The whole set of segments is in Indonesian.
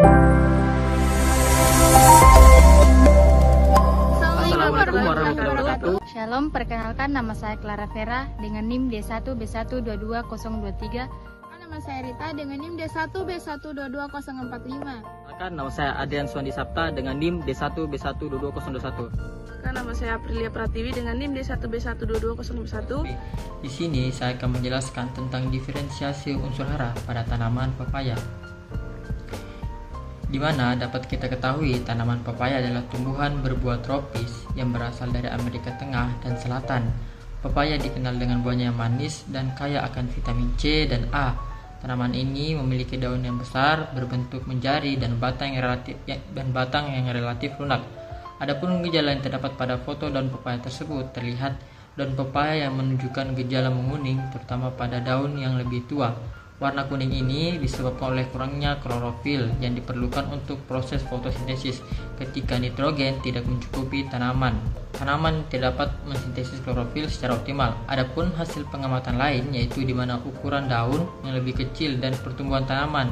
Assalamualaikum warahmatullahi wabarakatuh. Shalom, perkenalkan nama saya Clara Vera dengan NIM D1B122023. Nama saya Rita dengan NIM D1B122045. Nama saya Adrian Suwandi Sapta dengan NIM D1B122021. Nama saya Aprilia Pratiwi dengan NIM D1B122051. Di sini saya akan menjelaskan tentang diferensiasi unsur hara pada tanaman pepaya. Di mana dapat kita ketahui tanaman pepaya adalah tumbuhan berbuah tropis yang berasal dari Amerika Tengah dan Selatan. Pepaya dikenal dengan buahnya yang manis dan kaya akan vitamin C dan A. Tanaman ini memiliki daun yang besar, berbentuk menjari dan batang yang relatif lunak. Adapun gejala yang terdapat pada foto daun pepaya tersebut, terlihat daun pepaya yang menunjukkan gejala menguning, terutama pada daun yang lebih tua. Warna kuning ini disebabkan oleh kurangnya klorofil yang diperlukan untuk proses fotosintesis. Ketika nitrogen tidak mencukupi tanaman tidak dapat mensintesis klorofil secara optimal. Adapun hasil pengamatan lain yaitu di mana ukuran daun yang lebih kecil dan pertumbuhan tanaman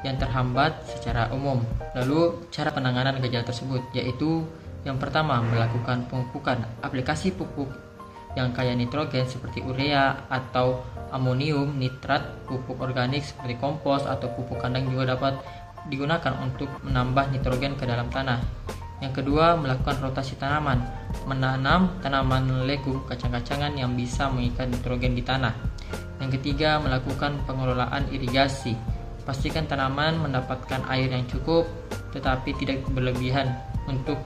yang terhambat secara umum. Lalu cara penanganan gejala tersebut yaitu yang pertama, melakukan pemupukan. Aplikasi pupuk yang kaya nitrogen seperti urea atau amonium nitrat, pupuk organik seperti kompos atau pupuk kandang juga dapat digunakan untuk menambah nitrogen ke dalam tanah. Yang kedua, melakukan rotasi tanaman, menanam tanaman legum kacang-kacangan yang bisa mengikat nitrogen di tanah. Yang ketiga, melakukan pengelolaan irigasi. Pastikan tanaman mendapatkan air yang cukup tetapi tidak berlebihan untuk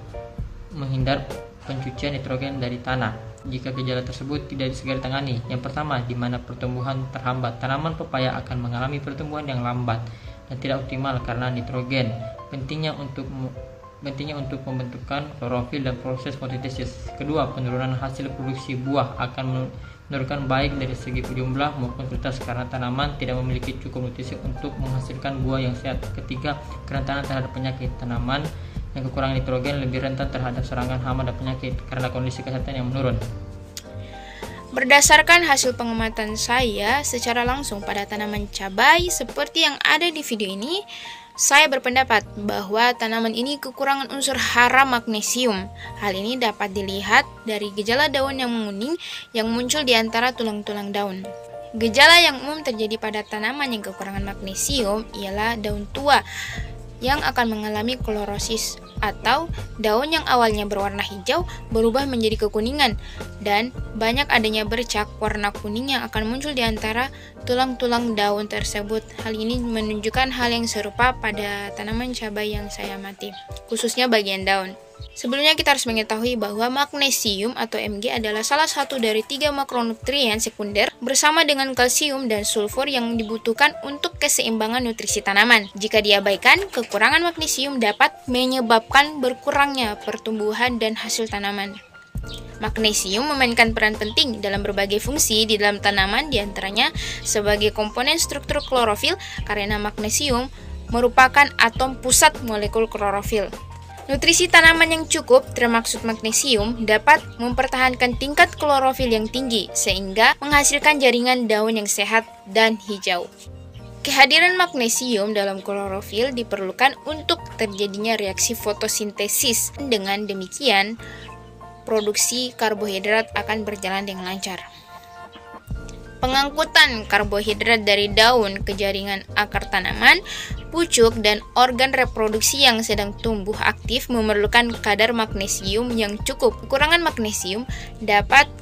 menghindar pencucian nitrogen dari tanah. Jika gejala tersebut tidak segera ditangani, yang pertama, di mana pertumbuhan terhambat, tanaman pepaya akan mengalami pertumbuhan yang lambat dan tidak optimal karena nitrogen. Pentingnya untuk pembentukan klorofil dan proses fotosintesis. Kedua, penurunan hasil produksi buah akan menurunkan baik dari segi jumlah maupun kualitas karena tanaman tidak memiliki cukup nutrisi untuk menghasilkan buah yang sehat. Ketiga, kerentanan terhadap penyakit. Tanaman yang kekurangan nitrogen lebih rentan terhadap serangan hama dan penyakit karena kondisi kesehatan yang menurun. Berdasarkan hasil pengamatan saya secara langsung pada tanaman cabai seperti yang ada di video ini, saya berpendapat bahwa tanaman ini kekurangan unsur hara magnesium. Hal ini dapat dilihat dari gejala daun yang menguning yang muncul di antara tulang-tulang daun. Gejala yang umum terjadi pada tanaman yang kekurangan magnesium ialah daun tua yang akan mengalami klorosis atau daun yang awalnya berwarna hijau berubah menjadi kekuningan dan banyak adanya bercak warna kuning yang akan muncul di antara tulang-tulang daun tersebut. Hal ini menunjukkan hal yang serupa pada tanaman cabai yang saya amati, khususnya bagian daun. Sebelumnya kita harus mengetahui bahwa magnesium atau Mg adalah salah satu dari 3 makronutrien sekunder bersama dengan kalsium dan sulfur yang dibutuhkan untuk keseimbangan nutrisi tanaman. Jika diabaikan, kekurangan magnesium dapat menyebabkan berkurangnya pertumbuhan dan hasil tanaman. Magnesium memainkan peran penting dalam berbagai fungsi di dalam tanaman, diantaranya sebagai komponen struktur klorofil karena magnesium merupakan atom pusat molekul klorofil. Nutrisi tanaman yang cukup, termaksud magnesium, dapat mempertahankan tingkat klorofil yang tinggi sehingga menghasilkan jaringan daun yang sehat dan hijau. Kehadiran magnesium dalam klorofil diperlukan untuk terjadinya reaksi fotosintesis. Dengan demikian, produksi karbohidrat akan berjalan dengan lancar. Pengangkutan karbohidrat dari daun ke jaringan akar tanaman, pucuk, dan organ reproduksi yang sedang tumbuh aktif memerlukan kadar magnesium yang cukup. Kekurangan magnesium dapat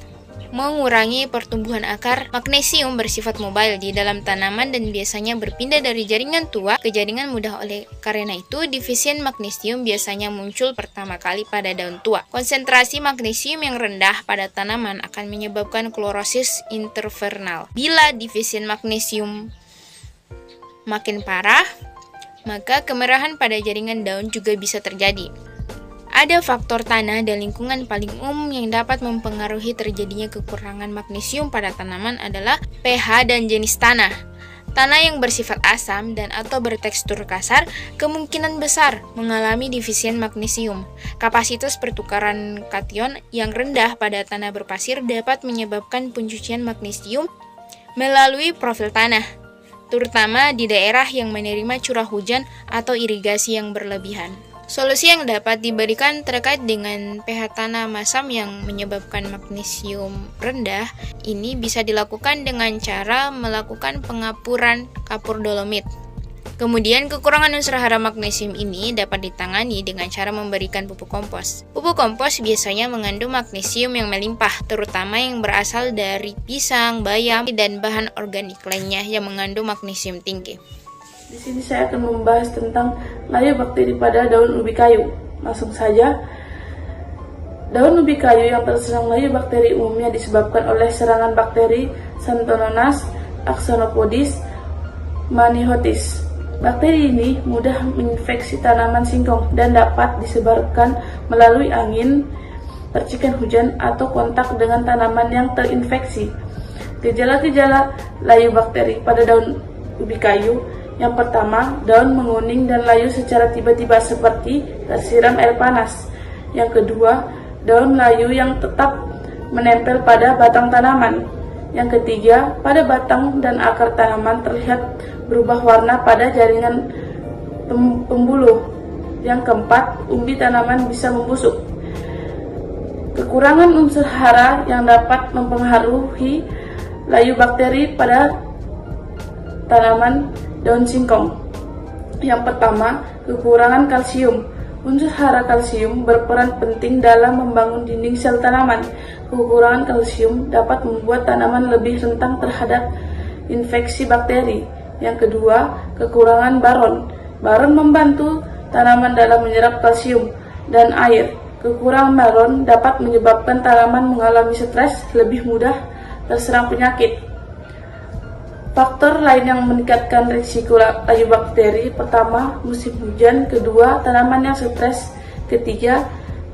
mengurangi pertumbuhan akar. Magnesium bersifat mobile di dalam tanaman dan biasanya berpindah dari jaringan tua ke jaringan muda. Oleh karena itu, defisien magnesium biasanya muncul pertama kali pada daun tua. Konsentrasi magnesium yang rendah pada tanaman akan menyebabkan klorosis intervernal. Bila defisien magnesium makin parah, maka kemerahan pada jaringan daun juga bisa terjadi. Ada faktor tanah dan lingkungan paling umum yang dapat mempengaruhi terjadinya kekurangan magnesium pada tanaman adalah pH dan jenis tanah. Tanah yang bersifat asam dan atau bertekstur kasar kemungkinan besar mengalami defisien magnesium. Kapasitas pertukaran kation yang rendah pada tanah berpasir dapat menyebabkan pencucian magnesium melalui profil tanah. terutama di daerah yang menerima curah hujan atau irigasi yang berlebihan. Solusi yang dapat diberikan terkait dengan pH tanah masam yang menyebabkan magnesium rendah ini bisa dilakukan dengan cara melakukan pengapuran kapur dolomit. Kemudian kekurangan unsur hara magnesium ini dapat ditangani dengan cara memberikan pupuk kompos. Pupuk kompos biasanya mengandung magnesium yang melimpah, terutama yang berasal dari pisang, bayam, dan bahan organik lainnya yang mengandung magnesium tinggi. Di sini saya akan membahas tentang layu bakteri pada daun ubi kayu. Langsung saja, daun ubi kayu yang terserang layu bakteri umumnya disebabkan oleh serangan bakteri Xanthononas, Axonopodis, Manihottis. Bakteri ini mudah menginfeksi tanaman singkong dan dapat disebarkan melalui angin, percikan hujan, atau kontak dengan tanaman yang terinfeksi. Gejala-gejala layu bakteri pada daun ubi kayu: yang pertama, daun menguning dan layu secara tiba-tiba seperti tersiram air panas. Yang kedua, daun layu yang tetap menempel pada batang tanaman. Yang ketiga, pada batang dan akar tanaman terlihat berubah warna pada jaringan pembuluh. Yang keempat, umbi tanaman bisa membusuk. Kekurangan unsur hara yang dapat mempengaruhi layu bakteri pada tanaman daun singkong. Yang pertama, kekurangan kalsium. Unsur hara kalsium berperan penting dalam membangun dinding sel tanaman. Kekurangan kalsium dapat membuat tanaman lebih rentan terhadap infeksi bakteri. Yang kedua, kekurangan baron. Baron membantu tanaman dalam menyerap kalsium dan air. Kekurangan baron dapat menyebabkan tanaman mengalami stres, lebih mudah terserang penyakit. Faktor lain yang meningkatkan risiko layu bakteri: pertama, musim hujan; kedua, tanaman yang stres; ketiga,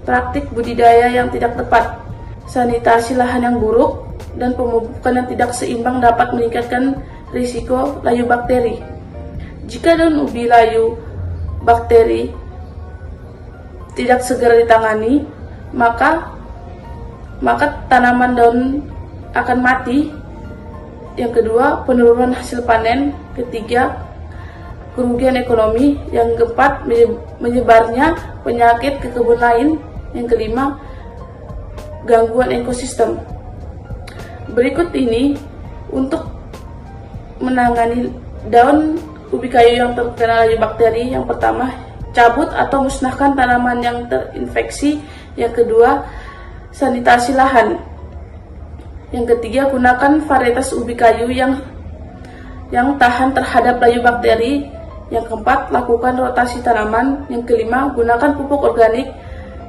praktik budidaya yang tidak tepat. Sanitasi lahan yang buruk dan pemupukan yang tidak seimbang dapat meningkatkan risiko layu bakteri. Jika daun ubi layu bakteri tidak segera ditangani, maka tanaman daun akan mati. Yang kedua, penurunan hasil panen. Ketiga, kerugian ekonomi. Yang keempat, menyebarnya penyakit ke kebun lain. Yang kelima, gangguan ekosistem. Berikut ini untuk menangani daun ubi kayu yang terkena layu bakteri. Yang pertama, cabut atau musnahkan tanaman yang terinfeksi. Yang kedua, sanitasi lahan. Yang ketiga, gunakan varietas ubi kayu yang tahan terhadap layu bakteri. Yang keempat, lakukan rotasi tanaman. Yang kelima, gunakan pupuk organik.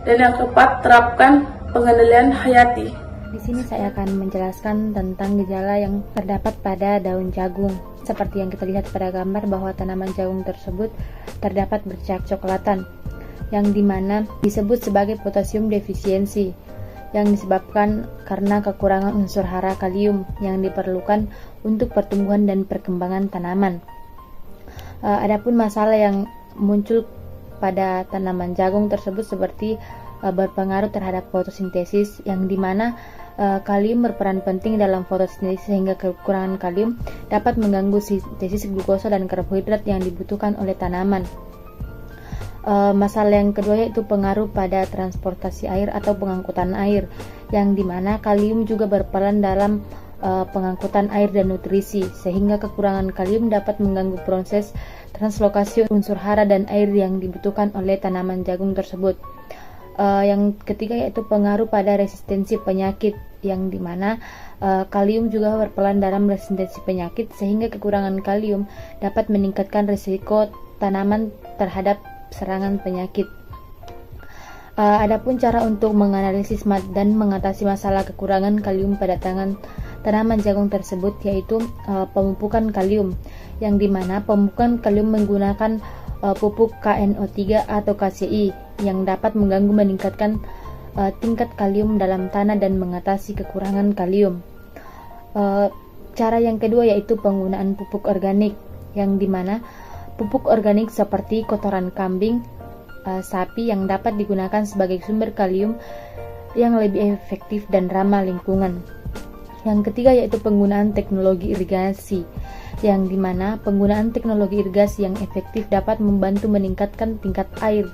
Dan yang keempat, terapkan pengendalian hayati. Di sini saya akan menjelaskan tentang gejala yang terdapat pada daun jagung. Seperti yang kita lihat pada gambar bahwa tanaman jagung tersebut terdapat bercak coklatan, yang dimana disebut sebagai potasium defisiensi, yang disebabkan karena kekurangan unsur hara kalium yang diperlukan untuk pertumbuhan dan perkembangan tanaman. Adapun masalah yang muncul pada tanaman jagung tersebut seperti berpengaruh terhadap fotosintesis, yang dimana kalium berperan penting dalam fotosintesis, sehingga kekurangan kalium dapat mengganggu sintesis glukosa dan karbohidrat yang dibutuhkan oleh tanaman. Masalah yang kedua yaitu pengaruh pada transportasi air atau pengangkutan air, yang dimana kalium juga berperan dalam pengangkutan air dan nutrisi, sehingga kekurangan kalium dapat mengganggu proses translokasi unsur hara dan air yang dibutuhkan oleh tanaman jagung tersebut. Yang ketiga yaitu pengaruh pada resistensi penyakit, yang dimana kalium juga berperan dalam resistensi penyakit, sehingga kekurangan kalium dapat meningkatkan risiko tanaman terhadap serangan penyakit. Adapun cara untuk menganalisis dan mengatasi masalah kekurangan kalium pada tanaman jagung tersebut yaitu pemupukan kalium, yang dimana pemupukan kalium menggunakan pupuk KNO3 atau KCI yang dapat meningkatkan tingkat kalium dalam tanah dan mengatasi kekurangan kalium. Cara yang kedua yaitu penggunaan pupuk organik, yang dimana pupuk organik seperti kotoran kambing, sapi yang dapat digunakan sebagai sumber kalium yang lebih efektif dan ramah lingkungan. Yang ketiga yaitu penggunaan teknologi irigasi, yang dimana penggunaan teknologi irigasi yang efektif dapat membantu meningkatkan tingkat air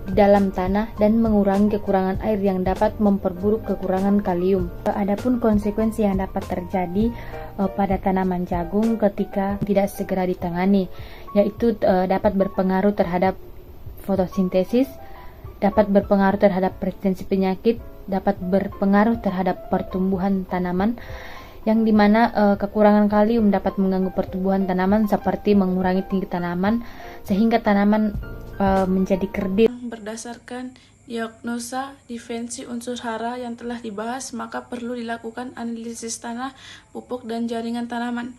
di dalam tanah dan mengurangi kekurangan air yang dapat memperburuk kekurangan kalium. Adapun konsekuensi yang dapat terjadi pada tanaman jagung ketika tidak segera ditangani, yaitu dapat berpengaruh terhadap fotosintesis, dapat berpengaruh terhadap resistensi penyakit, dapat berpengaruh terhadap pertumbuhan tanaman, yang dimana kekurangan kalium dapat mengganggu pertumbuhan tanaman seperti mengurangi tinggi tanaman sehingga tanaman menjadi kerdil. Berdasarkan diagnosa defensi unsur hara yang telah dibahas, maka perlu dilakukan analisis tanah, pupuk, dan jaringan tanaman.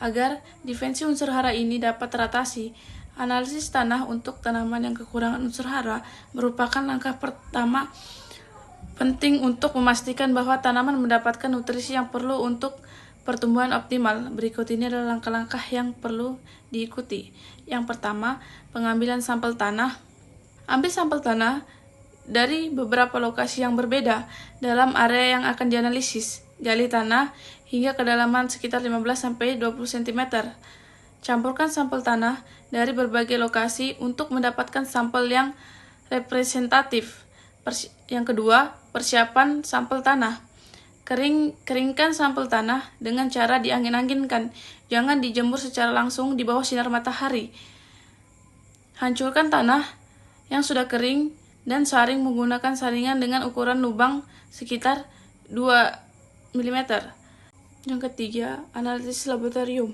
Agar defensi unsur hara ini dapat teratasi, analisis tanah untuk tanaman yang kekurangan unsur hara merupakan langkah pertama penting untuk memastikan bahwa tanaman mendapatkan nutrisi yang perlu untuk pertumbuhan optimal. Berikut ini adalah langkah-langkah yang perlu diikuti. Yang pertama, pengambilan sampel tanah. Ambil sampel tanah dari beberapa lokasi yang berbeda dalam area yang akan dianalisis. Gali tanah hingga kedalaman sekitar 15-20 cm. Campurkan sampel tanah dari berbagai lokasi untuk mendapatkan sampel yang representatif. Yang kedua, persiapan sampel tanah. Keringkan sampel tanah dengan cara diangin-anginkan. Jangan dijemur secara langsung di bawah sinar matahari. Hancurkan tanah yang sudah kering dan saring menggunakan saringan dengan ukuran lubang sekitar 2 mm. Yang ketiga, analisis laboratorium.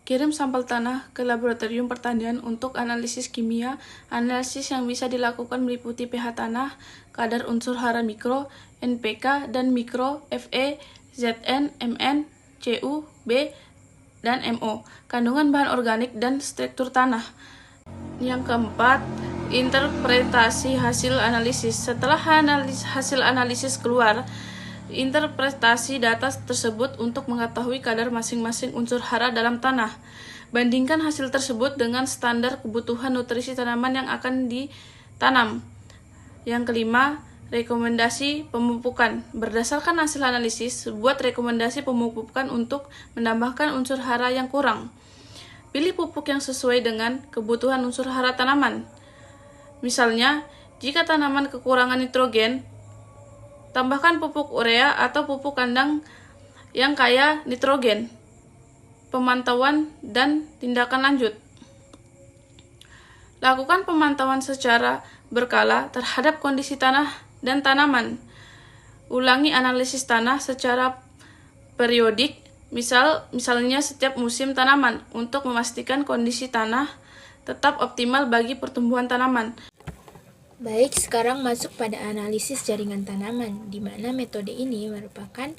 Kirim sampel tanah ke laboratorium pertanian untuk analisis kimia. Analisis yang bisa dilakukan meliputi pH tanah, kadar unsur hara mikro, NPK, dan mikro, Fe, Zn, Mn, Cu, B, dan Mo, kandungan bahan organik, dan struktur tanah. Yang keempat, interpretasi hasil analisis. Setelah hasil analisis keluar, interpretasi data tersebut untuk mengetahui kadar masing-masing unsur hara dalam tanah. Bandingkan hasil tersebut dengan standar kebutuhan nutrisi tanaman yang akan ditanam. Yang kelima, rekomendasi pemupukan. Berdasarkan hasil analisis, buat rekomendasi pemupukan untuk menambahkan unsur hara yang kurang. Pilih pupuk yang sesuai dengan kebutuhan unsur hara tanaman. Misalnya, jika tanaman kekurangan nitrogen, tambahkan pupuk urea atau pupuk kandang yang kaya nitrogen. Pemantauan dan tindakan lanjut. Lakukan pemantauan secara berkala terhadap kondisi tanah dan tanaman. Ulangi analisis tanah secara periodik, misalnya setiap musim tanaman, untuk memastikan kondisi tanah tetap optimal bagi pertumbuhan tanaman. Baik, sekarang masuk pada analisis jaringan tanaman, di mana metode ini merupakan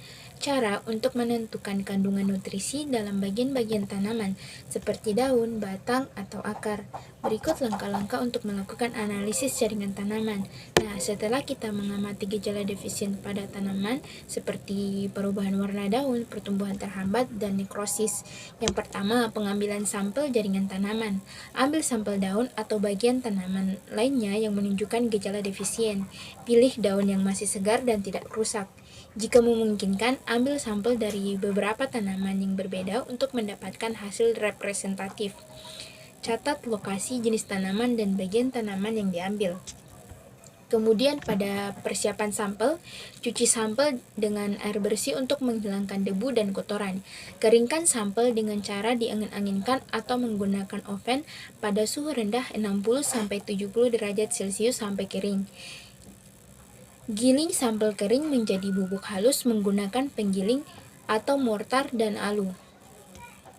cara untuk menentukan kandungan nutrisi dalam bagian-bagian tanaman, seperti daun, batang, atau akar. Berikut langkah-langkah untuk melakukan analisis jaringan tanaman. Nah, setelah kita mengamati gejala defisien pada tanaman, seperti perubahan warna daun, pertumbuhan terhambat, dan nekrosis. Yang pertama, pengambilan sampel jaringan tanaman. Ambil sampel daun atau bagian tanaman lainnya yang menunjukkan gejala defisien. Pilih daun yang masih segar dan tidak rusak. Jika memungkinkan, ambil sampel dari beberapa tanaman yang berbeda untuk mendapatkan hasil representatif. Catat lokasi, jenis tanaman, dan bagian tanaman yang diambil. Kemudian pada persiapan sampel, cuci sampel dengan air bersih untuk menghilangkan debu dan kotoran. Keringkan sampel dengan cara diangin-anginkan atau menggunakan oven pada suhu rendah 60-70 derajat Celcius sampai kering. Giling sampel kering menjadi bubuk halus menggunakan penggiling atau mortar dan alu.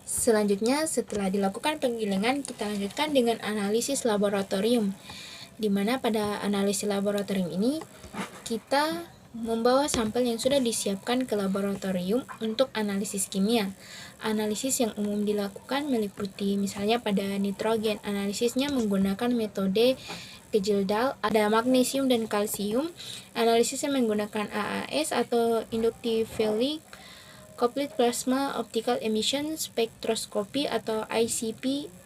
Selanjutnya, setelah dilakukan penggilingan, kita lanjutkan dengan analisis laboratorium, di mana pada analisis laboratorium ini kita membawa sampel yang sudah disiapkan ke laboratorium untuk analisis kimia. Analisis yang umum dilakukan meliputi misalnya pada nitrogen, analisisnya menggunakan metode Gejeldal, ada magnesium dan kalsium, analisisnya menggunakan AAS atau Inductively Coupled Plasma Optical Emission Spectroscopy atau ICP-OES.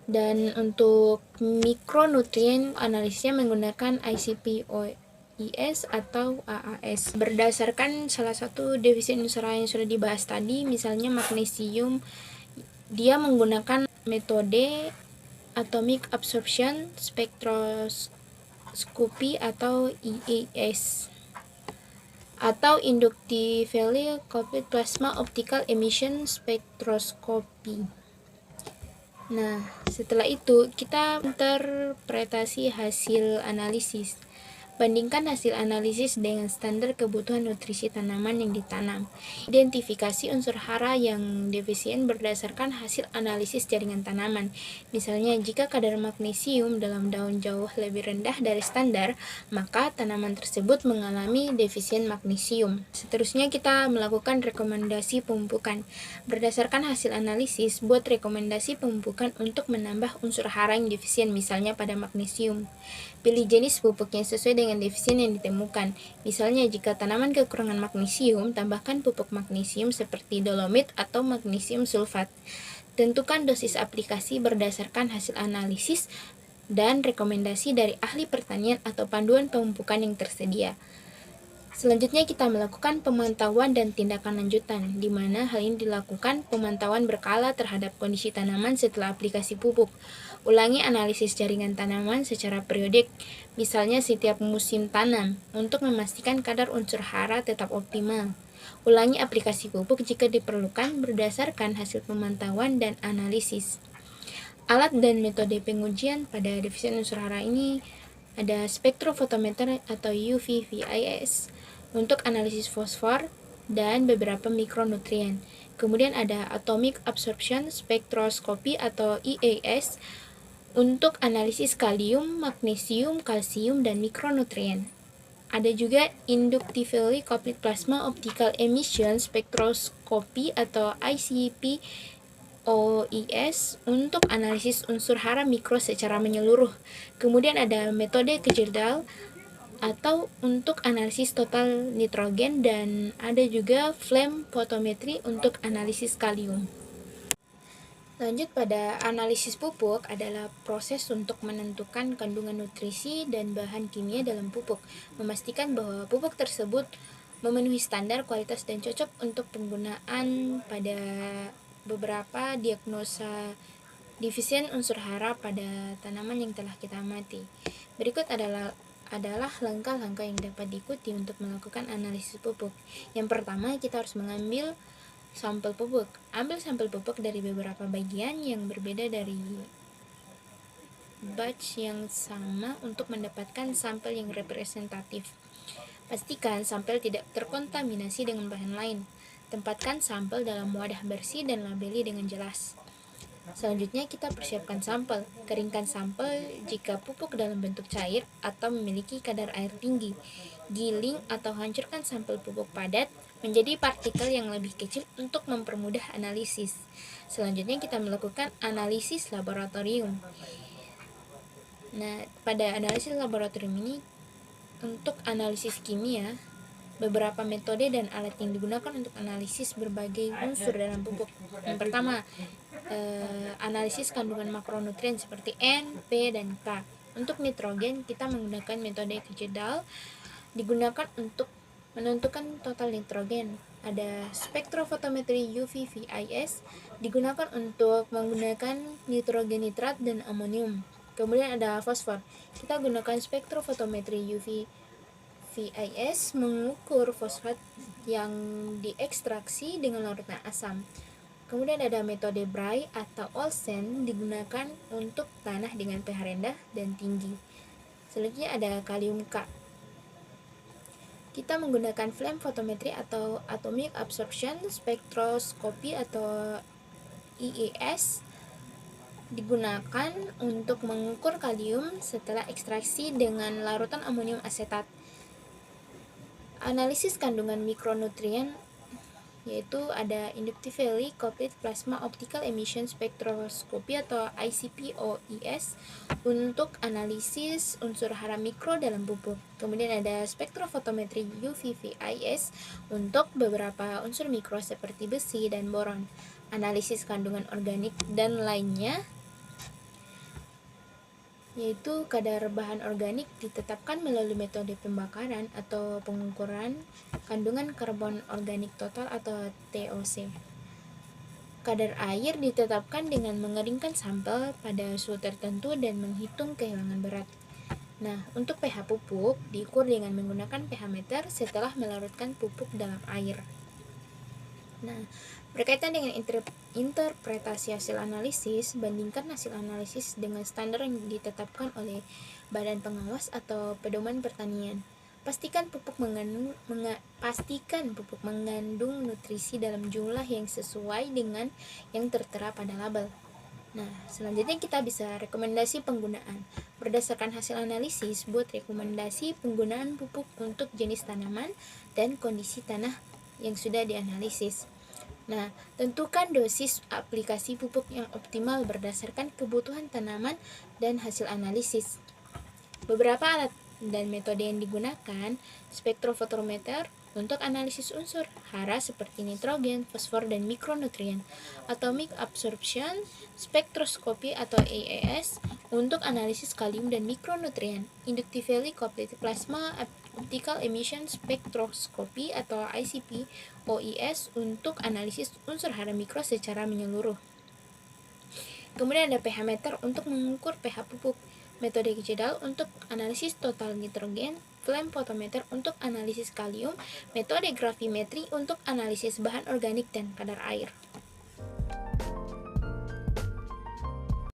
Dan untuk mikronutrien analisisnya menggunakan ICP-OES IS atau AAS. Berdasarkan salah satu definisi unsur hara yang sudah dibahas tadi, misalnya magnesium, dia menggunakan metode atomic absorption spectroscopy atau IAS atau inductively coupled plasma optical emission spectroscopy. Nah, setelah itu kita interpretasi hasil analisis. Bandingkan hasil analisis dengan standar kebutuhan nutrisi tanaman yang ditanam. Identifikasi unsur hara yang defisien berdasarkan hasil analisis jaringan tanaman. Misalnya, jika kadar magnesium dalam daun jauh lebih rendah dari standar, maka tanaman tersebut mengalami defisien magnesium. Seterusnya kita melakukan rekomendasi pemupukan. Berdasarkan hasil analisis, buat rekomendasi pemupukan untuk menambah unsur hara yang defisien, misalnya pada magnesium. Pilih jenis pupuk yang sesuai dengan defisien yang ditemukan. Misalnya, jika tanaman kekurangan magnesium, tambahkan pupuk magnesium seperti dolomit atau magnesium sulfat. Tentukan dosis aplikasi berdasarkan hasil analisis dan rekomendasi dari ahli pertanian atau panduan pemupukan yang tersedia. Selanjutnya kita melakukan pemantauan dan tindakan lanjutan, di mana hal ini dilakukan pemantauan berkala terhadap kondisi tanaman setelah aplikasi pupuk. Ulangi analisis jaringan tanaman secara periodik, misalnya setiap musim tanam, untuk memastikan kadar unsur hara tetap optimal. Ulangi aplikasi pupuk jika diperlukan berdasarkan hasil pemantauan dan analisis. Alat dan metode pengujian pada defisien unsur hara ini ada spektrofotometer atau UV-VIS untuk analisis fosfor dan beberapa mikronutrien. Kemudian ada atomic absorption spectroscopy atau IAS untuk analisis kalium, magnesium, kalsium, dan mikronutrien. Ada juga inductively coupled plasma optical emission spectroscopy atau ICP OIS untuk analisis unsur hara mikro secara menyeluruh. Kemudian ada metode Kjeldahl atau untuk analisis total nitrogen, dan ada juga flame photometry untuk analisis kalium. Lanjut pada analisis pupuk adalah proses untuk menentukan kandungan nutrisi dan bahan kimia dalam pupuk, memastikan bahwa pupuk tersebut memenuhi standar kualitas dan cocok untuk penggunaan pada beberapa diagnosa defisien unsur hara pada tanaman yang telah kita amati. Berikut adalah langkah-langkah yang dapat diikuti untuk melakukan analisis pupuk. Yang pertama, kita harus mengambil sampel pupuk. Ambil sampel pupuk dari beberapa bagian yang berbeda dari batch yang sama untuk mendapatkan sampel yang representatif. Pastikan sampel tidak terkontaminasi dengan bahan lain. Tempatkan sampel dalam wadah bersih dan labeli dengan jelas. Selanjutnya kita persiapkan sampel. Keringkan sampel jika pupuk dalam bentuk cair atau memiliki kadar air tinggi. Giling atau hancurkan sampel pupuk padat menjadi partikel yang lebih kecil untuk mempermudah analisis. Selanjutnya kita melakukan analisis laboratorium. Nah, pada analisis laboratorium ini untuk analisis kimia, beberapa metode dan alat yang digunakan untuk analisis berbagai unsur dalam pupuk. Yang pertama, analisis kandungan makronutrien seperti N, P, dan K. Untuk nitrogen, kita menggunakan metode Kjeldahl, digunakan untuk menentukan total nitrogen. Ada spektrofotometri UV-VIS, digunakan untuk menggunakan nitrogen nitrat dan amonium. Kemudian ada fosfor, kita gunakan spektrofotometri UV-VIS mengukur fosfat yang diekstraksi dengan larutan asam. Kemudian ada metode Bray atau Olsen, digunakan untuk tanah dengan pH rendah dan tinggi. Selanjutnya ada kalium K. Kita menggunakan flame photometry atau atomic absorption spectroscopy atau IAS, digunakan untuk mengukur kalium setelah ekstraksi dengan larutan amonium asetat. Analisis kandungan mikronutrien yaitu ada inductively coupled plasma optical emission spectroscopy atau ICP-OIS untuk analisis unsur hara mikro dalam pupuk. Kemudian ada spektrofotometri UV-VIS untuk beberapa unsur mikro seperti besi dan boron. Analisis kandungan organik dan lainnya yaitu kadar bahan organik ditetapkan melalui metode pembakaran atau pengukuran kandungan karbon organik total atau TOC. Kadar air ditetapkan dengan mengeringkan sampel pada suhu tertentu dan menghitung kehilangan berat. Nah, untuk pH pupuk diukur dengan menggunakan pH meter setelah melarutkan pupuk dalam air. Nah, berkaitan dengan interpretasi hasil analisis, bandingkan hasil analisis dengan standar yang ditetapkan oleh Badan Pengawas atau Pedoman Pertanian. Pastikan pupuk mengandung nutrisi dalam jumlah yang sesuai dengan yang tertera pada label. Nah, selanjutnya kita bisa rekomendasi penggunaan. Berdasarkan hasil analisis, buat rekomendasi penggunaan pupuk untuk jenis tanaman dan kondisi tanah yang sudah dianalisis. Nah, tentukan dosis aplikasi pupuk yang optimal berdasarkan kebutuhan tanaman dan hasil analisis. Beberapa alat dan metode yang digunakan: spektrofotometer untuk analisis unsur hara seperti nitrogen, fosfor, dan mikronutrien; atomic absorption spektroskopi atau AAS untuk analisis kalium dan mikronutrien; inductively coupled plasma optical emission spectroscopy atau ICP OIS untuk analisis unsur hara mikro secara menyeluruh. Kemudian ada pH meter untuk mengukur pH pupuk, metode Gjedal untuk analisis total nitrogen, flame photometer untuk analisis kalium, metode gravimetri untuk analisis bahan organik dan kadar air.